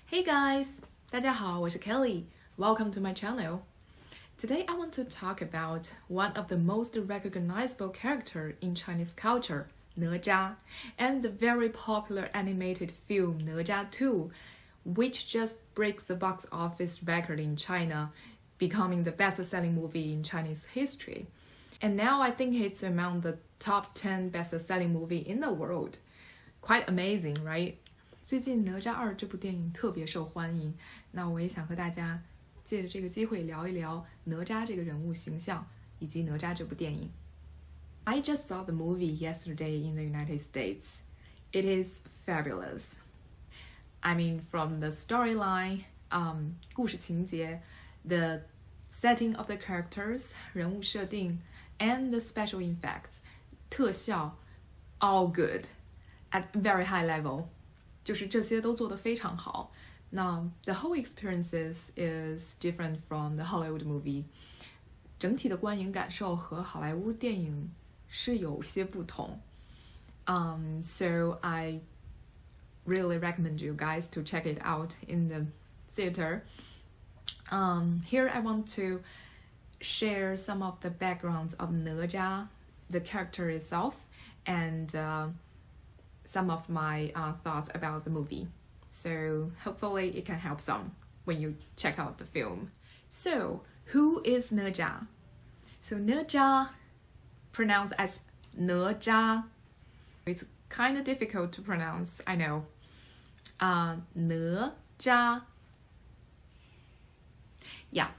Hey guys, 大家好，我是 Kelly. Welcome to my channel. Today I want to talk about one of the most recognizable character in Chinese culture, Nezha, and the very popular animated film Nezha 2, which just breaks the box office record in China, becoming the best-selling movie in Chinese history. And now I think it's among the top 10 best-selling movie in the world. Quite amazing, right? 最近《哪吒2》这部电影特别受欢迎，那我也想和大家借着这个机会聊一聊哪吒这个人物形象以及哪吒这部电影。I just saw the movie yesterday in the United States. It is fabulous. I mean, from the storyline, 故事情节 the setting of the characters, 人物设定 and the special effects, 特效 all good at very high level. 就是这些都做得非常好。那 the whole experiences is different from the Hollywood movie. 整体的观影感受和好莱坞电影是有些不同。So I really recommend you guys to check it out in the theater. Here I want to share some of the backgrounds of Nezha, the character itself, and some of my thoughts about the movie. So hopefully it can help some when you check out the film. So who is Nezha? So Nezha, pronounced as Nezha. It's kind of difficult to pronounce, I know. Nezha. Yeah.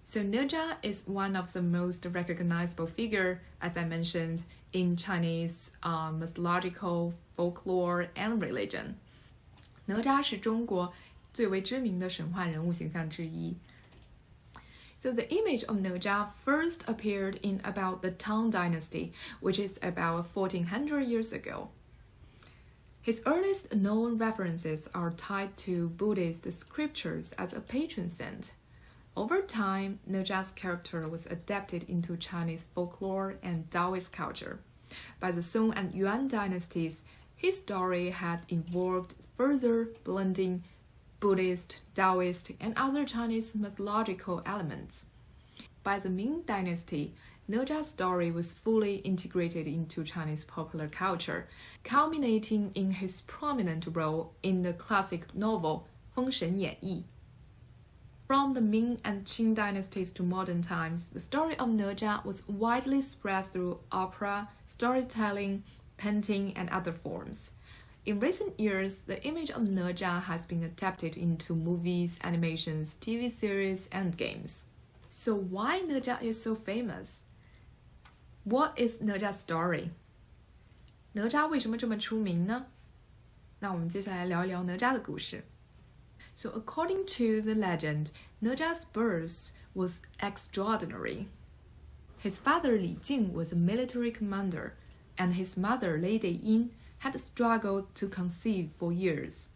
So Nezha is one of the most recognizable figure, as I mentioned, in Chinese mythological folklore and religion. 哪吒是中国最为知名的神话人物形象之一。So the image of Nezha first appeared in about the Tang Dynasty, which is about 1400 years ago. His earliest known references are tied to Buddhist scriptures as a patron saint. Over time, Nezha's character was adapted into Chinese folklore and Taoist culture. By the Song and Yuan dynasties, his story had evolved further, blending Buddhist, Taoist, and other Chinese mythological elements. By the Ming dynasty, Nezha's story was fully integrated into Chinese popular culture, culminating in his prominent role in the classic novel《封神演义》. From the Ming and Qing dynasties to modern times, the story of Nezha was widely spread through opera, storytelling, painting, and other forms. In recent years, the image of Nezha has been adapted into movies, animations, TV series, and games. So why Nezha is so famous? What is Nezha's story? 哪吒为什么这么出名呢？那我们接下来聊一聊哪吒的故事。So according to the legend, Nezha's birth was extraordinary. His father Li Jing was a military commander, and his mother Lady Yin had struggled to conceive for years.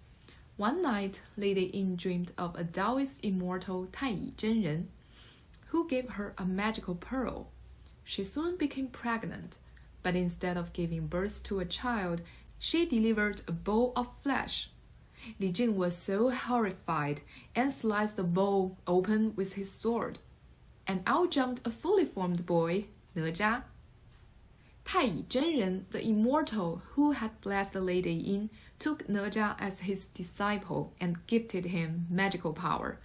One night, Lady Yin dreamed of a Taoist immortal Tai Zhenren, who gave her a magical pearl. She soon became pregnant, but instead of giving birth to a child, she delivered a bowl of flesh. Li Jing was so horrified and sliced the bowl open with his sword. And out jumped a fully formed boy, Nezha. Tai Zhenren, the immortal who had blessed Lady Yin, took Nezha as his disciple and gifted him magical power,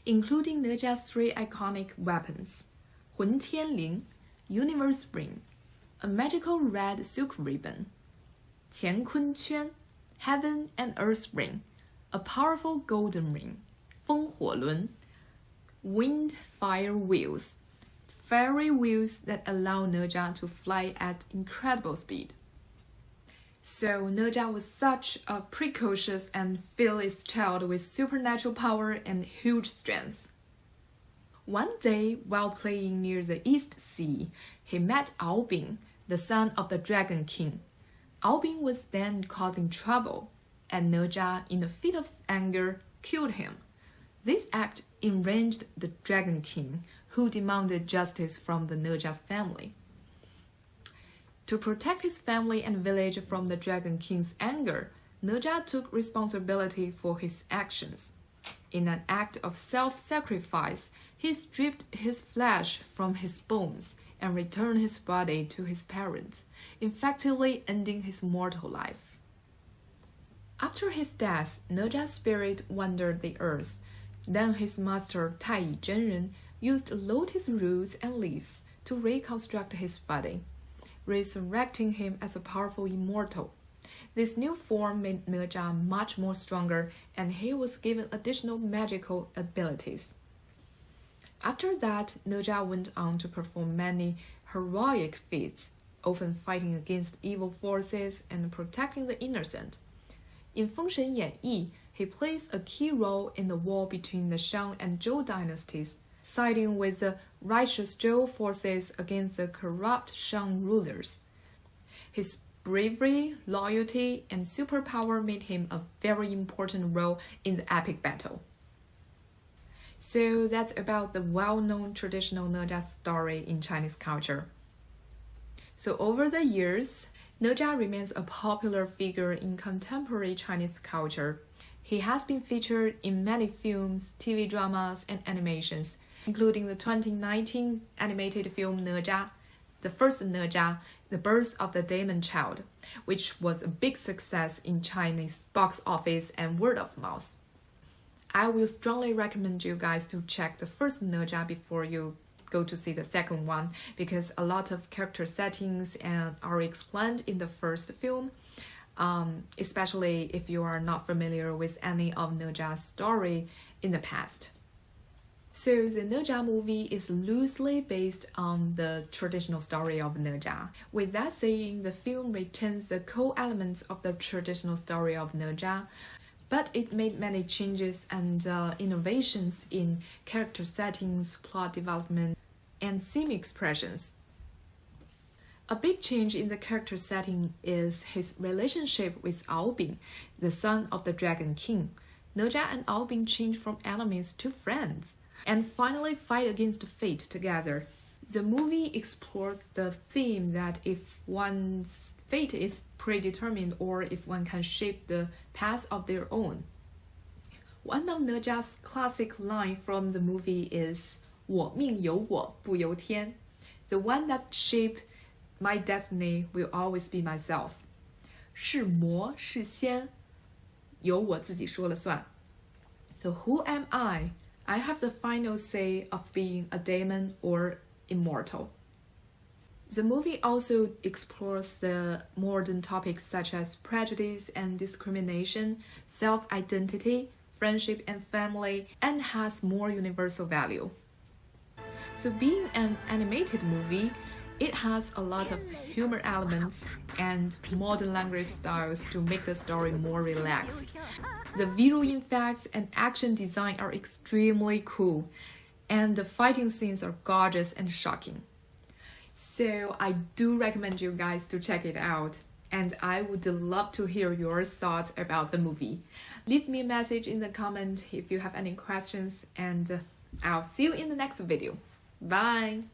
including Nezha's three iconic weapons: 混天绫, Universe Ring, a magical red silk ribbon; 乾坤圈, Heaven and Earth Ring, a powerful golden ring; 风火轮, Wind Fire Wheels, fairy wheels that allow Nezha to fly at incredible speed. So Nezha was such a precocious and fearless child with supernatural power and huge strength. One day, while playing near the East Sea, he met Ao Bing, the son of the Dragon King. Ao Bing was then causing trouble, and Nezha, in a fit of anger, killed him. This act enraged the Dragon King, who demanded justice from the Nezha's family. To protect his family and village from the Dragon King's anger, Nezha took responsibility for his actions. In an act of self-sacrifice, he stripped his flesh from his bones and returned his body to his parents, effectively ending his mortal life. After his death, Nezha's spirit wandered the earth. Then his master Taiyi Zhenren used lotus roots and leaves to reconstruct his body, resurrecting him as a powerful immortal. This new form made Nezha much more stronger, and he was given additional magical abilities. After that, Nezha went on to perform many heroic feats, often fighting against evil forces and protecting the innocent. In Fengshen Yan Yi, he plays a key role in the war between the Shang and Zhou dynasties, siding with the righteous Zhou forces against the corrupt Shang rulers. His bravery, loyalty, and superpower made him a very important role in the epic battle. So that's about the well-known traditional Nezha story in Chinese culture. So over the years, Nezha remains a popular figure in contemporary Chinese culture. He has been featured in many films, TV dramas, and animations, including the 2019 animated film Nezha, the first Nezha, The Birth of the Demon Child, which was a big success in Chinese box office and word of mouth. I will strongly recommend you guys to check the first Nezha before you go to see the second one, because a lot of character settings are explained in the first film, especially if you are not familiar with any of Nezha's story in the past. So the Nezha movie is loosely based on the traditional story of Nezha. With that saying, the film retains the core elements of the traditional story of Nezha, but it made many changes and innovations in character settings, plot development, and theme expressions. A big change in the character setting is his relationship with Aobing, the son of the Dragon King. Nezha and Aobing change from enemies to friends, and finally fight against fate together. The movie explores the theme that if one's fate is predetermined or if one can shape the path of their own. One of Nezha's classic lines from the movie is 我命由我不由天. The one that shaped my destiny will always be myself. 是魔是仙，由我自己说了算. So who am I? I have the final say of being a demon or immortal. The movie also explores the modern topics such as prejudice and discrimination, self-identity, friendship and family, and has more universal value. So being an animated movie, it has a lot of humor elements and modern language styles to make the story more relaxed. The visual effects and action design are extremely cool, and the fighting scenes are gorgeous and shocking. So I do recommend you guys to check it out, and I would love to hear your thoughts about the movie. Leave me a message in the comment if you have any questions, and I'll see you in the next video. Bye!